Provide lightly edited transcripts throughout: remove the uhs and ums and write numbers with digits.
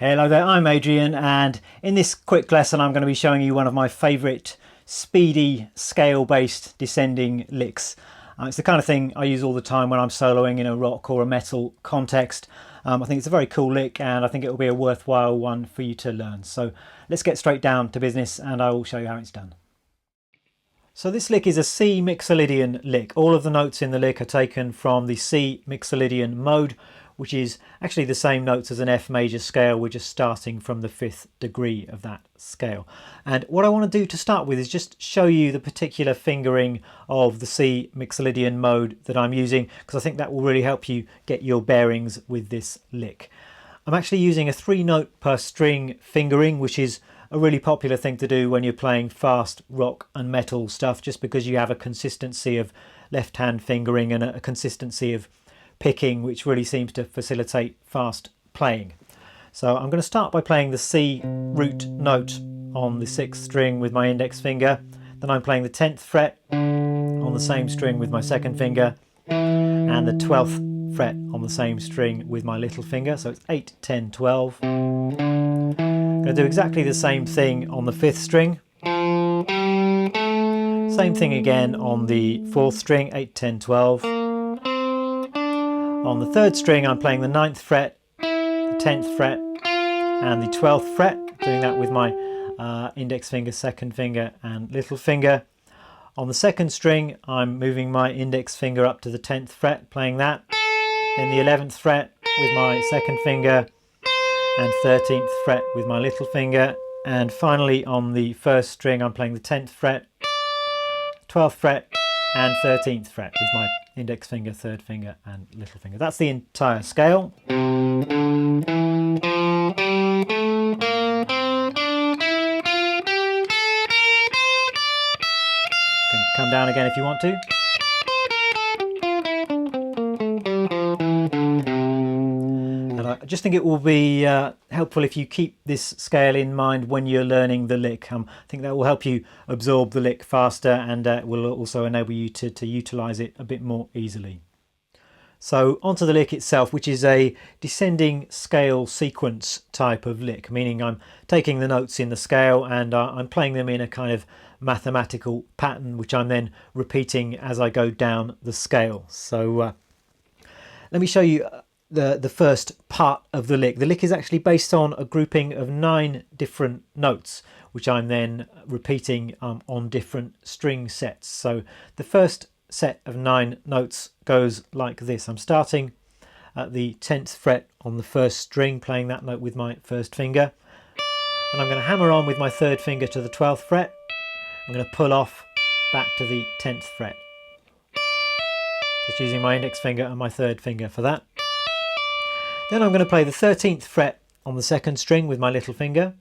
Hello there, I'm Adrian, and in this quick lesson I'm going to be showing you one of my favourite speedy scale-based descending licks. It's the kind of thing I use all the time when I'm soloing in a rock or a metal context. I think it's a very cool lick and I think it will be a worthwhile one for you to learn. So let's get straight down to business and I will show you how it's done. So this lick is a C Mixolydian lick. All of the notes in the lick are taken from the C Mixolydian mode, which is actually the same notes as an F major scale. We're just starting from the 5th degree of that scale. And what I want to do to start with is just show you the particular fingering of the C Mixolydian mode that I'm using, because I think that will really help you get your bearings with this lick. I'm actually using a 3-note per string fingering, which is a really popular thing to do when you're playing fast rock and metal stuff, just because you have a consistency of left hand fingering and a consistency of picking, which really seems to facilitate fast playing. So I'm going to start by playing the C root note on the 6th string with my index finger. Then I'm playing the 10th fret on the same string with my 2nd finger, and the 12th fret on the same string with my little finger. So it's 8, 10, 12. I'm going to do exactly the same thing on the 5th string. Same thing again on the 4th string, 8, 10, 12. On the 3rd string I'm playing the 9th fret, the 10th fret and the 12th fret, doing that with my index finger, 2nd finger and little finger. On the 2nd string I'm moving my index finger up to the 10th fret, playing that. Then the 11th fret with my 2nd finger and 13th fret with my little finger. And finally on the 1st string I'm playing the 10th fret, 12th fret and 13th fret with my index finger, 3rd finger and little finger. That's the entire scale. You can come down again if you want to. And I just think it will be helpful if you keep this scale in mind when you're learning the lick. I think that will help you absorb the lick faster, and will also enable you to utilise it a bit more easily. So onto the lick itself, which is a descending scale sequence type of lick, meaning I'm taking the notes in the scale and I'm playing them in a kind of mathematical pattern, which I'm then repeating as I go down the scale. So let me show you the first part of the lick. The lick is actually based on a grouping of 9 different notes, which I'm then repeating on different string sets. So the first set of 9 notes goes like this. I'm starting at the 10th fret on the 1st string, playing that note with my 1st finger. And I'm going to hammer on with my 3rd finger to the 12th fret. I'm going to pull off back to the 10th fret. Just using my index finger and my 3rd finger for that. Then I'm going to play the 13th fret on the 2nd string with my little finger.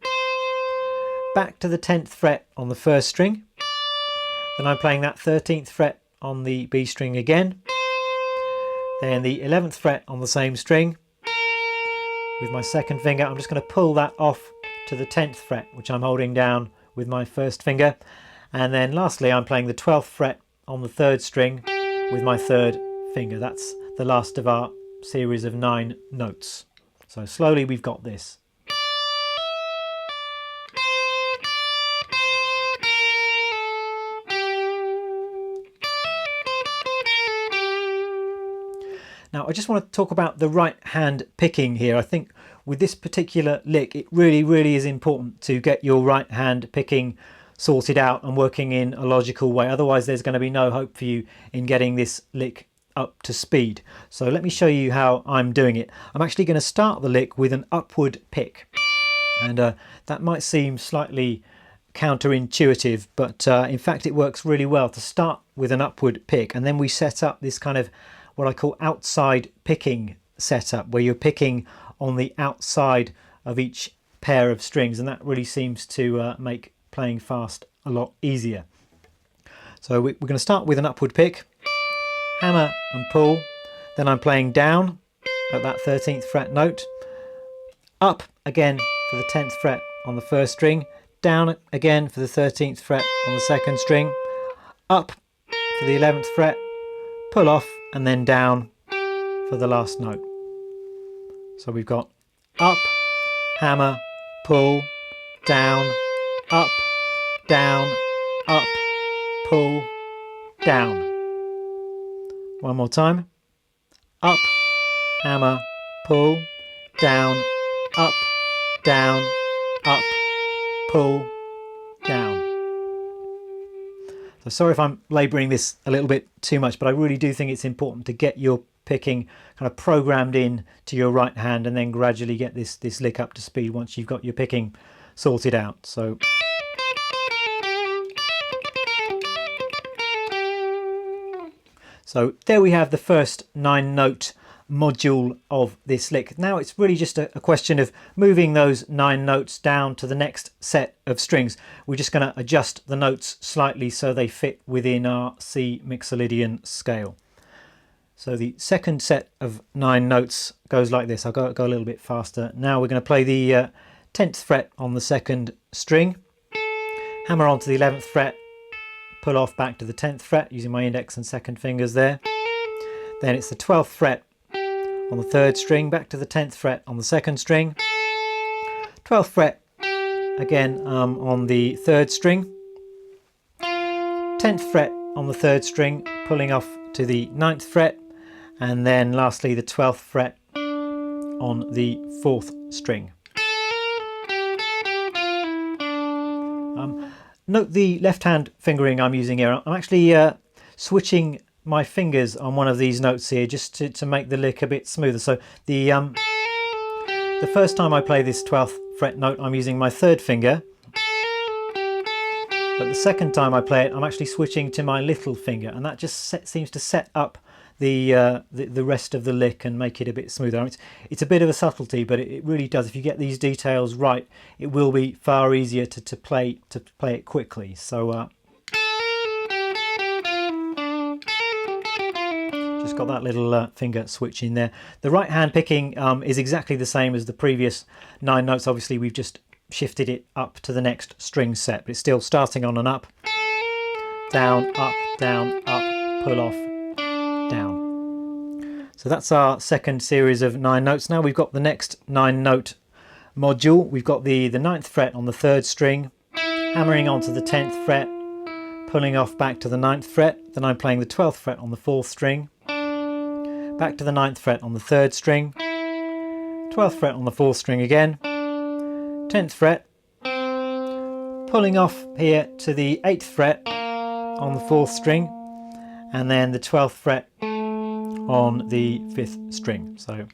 Back to the 10th fret on the 1st string. Then I'm playing that 13th fret on the B string again. Then the 11th fret on the same string with my 2nd finger. I'm just going to pull that off to the 10th fret, which I'm holding down with my 1st finger. And then lastly I'm playing the 12th fret on the 3rd string with my 3rd finger. That's the last of our series of 9 notes. So slowly we've got this. Now I just want to talk about the right hand picking here. I think with this particular lick it really is important to get your right hand picking sorted out and working in a logical way. Otherwise there's going to be no hope for you in getting this lick up to speed. So let me show you how I'm doing it. I'm actually going to start the lick with an upward pick, and that might seem slightly counterintuitive, but in fact it works really well to start with an upward pick, and then we set up this kind of what I call outside picking setup, where you're picking on the outside of each pair of strings, and that really seems to make playing fast a lot easier. So we're going to start with an upward pick, hammer and pull, then I'm playing down at that 13th fret note, up again for the 10th fret on the 1st string, down again for the 13th fret on the 2nd string, up for the 11th fret, pull off and then down for the last note. So we've got up, hammer, pull, down, up, down, up, pull, down. One more time. Up, hammer, pull, down, up, down, up, pull, down. So sorry if I'm labouring this a little bit too much, but I really do think it's important to get your picking kind of programmed in to your right hand and then gradually get this lick up to speed once you've got your picking sorted out. So there we have the first 9-note module of this lick. Now it's really just a question of moving those 9 notes down to the next set of strings. We're just going to adjust the notes slightly so they fit within our C Mixolydian scale. So the second set of 9 notes goes like this. I'll go a little bit faster. Now we're going to play the 10th fret on the 2nd string, hammer onto the 11th fret, pull off back to the 10th fret using my index and 2nd fingers there. Then it's the 12th fret on the 3rd string, back to the 10th fret on the 2nd string, 12th fret again on the 3rd string, 10th fret on the 3rd string, pulling off to the 9th fret, and then lastly the 12th fret on the 4th string. Note the left hand fingering I'm using here. I'm actually switching my fingers on one of these notes here just to make the lick a bit smoother. So the first time I play this 12th fret note I'm using my 3rd finger, but the second time I play it I'm actually switching to my little finger, and that just seems to set up the rest of the lick and make it a bit smoother. I mean, it's a bit of a subtlety, but it really does. If you get these details right, it will be far easier to play it quickly. So just got that little finger switch in there. The right hand picking is exactly the same as the previous 9 notes. Obviously we've just shifted it up to the next string set, but it's still starting on an up, down, up, pull off, down. So that's our second series of 9 notes. Now we've got the next 9-note module. We've got the 9th fret on the 3rd string, hammering onto the 10th fret, pulling off back to the 9th fret. Then I'm playing the 12th fret on the 4th string, back to the 9th fret on the 3rd string, 12th fret on the 4th string again, 10th fret, pulling off here to the 8th fret on the 4th string, and then the 12th fret on the 5th string. So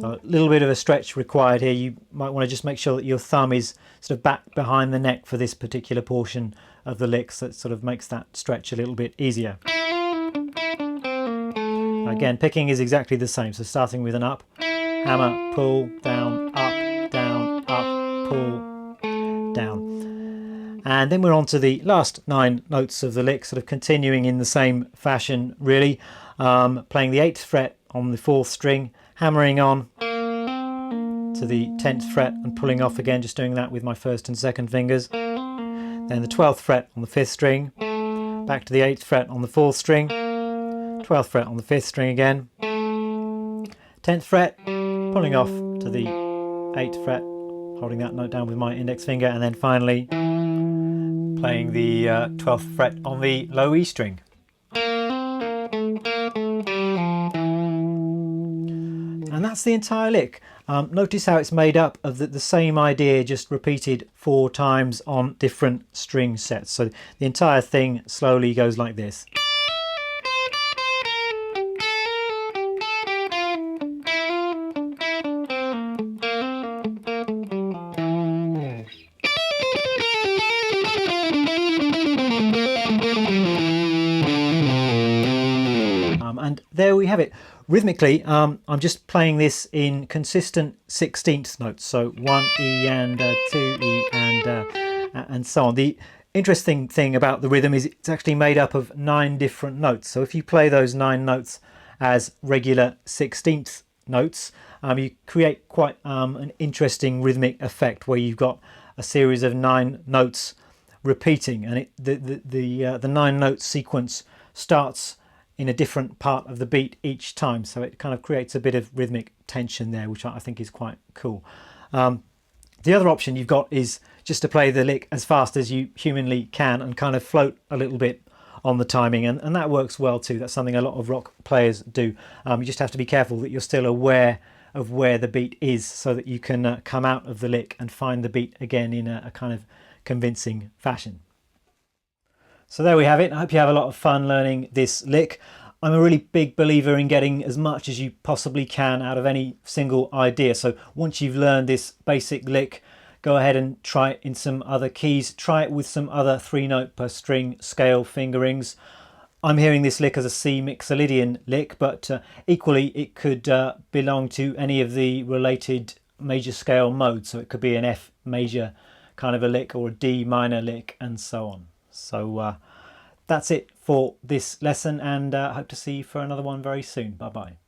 a little bit of a stretch required here. You might want to just make sure that your thumb is sort of back behind the neck for this particular portion of the lick, so it sort of makes that stretch a little bit easier. Again, picking is exactly the same, so starting with an up, hammer, pull, down, up, pull, down. And then we're on to the last 9 notes of the lick, sort of continuing in the same fashion really. Playing the 8th fret on the 4th string, hammering on to the 10th fret and pulling off again, just doing that with my 1st and 2nd fingers. Then the 12th fret on the 5th string, back to the 8th fret on the 4th string, 12th fret on the 5th string again, 10th fret, pulling off to the 8th fret, holding that note down with my index finger, and then finally playing the 12th fret on the low E string. And that's the entire lick. Notice how it's made up of the same idea, just repeated 4 times on different string sets. So the entire thing slowly goes like this. And there we have it. Rhythmically, I'm just playing this in consistent 16th notes, so 1 E and 2 E and so on. The interesting thing about the rhythm is it's actually made up of 9 different notes. So if you play those 9 notes as regular 16th notes, you create quite an interesting rhythmic effect where you've got a series of 9 notes repeating, and the 9 note sequence starts in a different part of the beat each time, so it kind of creates a bit of rhythmic tension there, which I think is quite cool. The other option you've got is just to play the lick as fast as you humanly can and kind of float a little bit on the timing, and that works well too. That's something a lot of rock players do. You just have to be careful that you're still aware of where the beat is, so that you can come out of the lick and find the beat again in a kind of convincing fashion. So there we have it. I hope you have a lot of fun learning this lick. I'm a really big believer in getting as much as you possibly can out of any single idea. So once you've learned this basic lick, go ahead and try it in some other keys. Try it with some other 3-note per string scale fingerings. I'm hearing this lick as a C Mixolydian lick, but equally it could belong to any of the related major scale modes. So it could be an F major kind of a lick or a D minor lick and so on. So that's it for this lesson, and I hope to see you for another one very soon. Bye bye.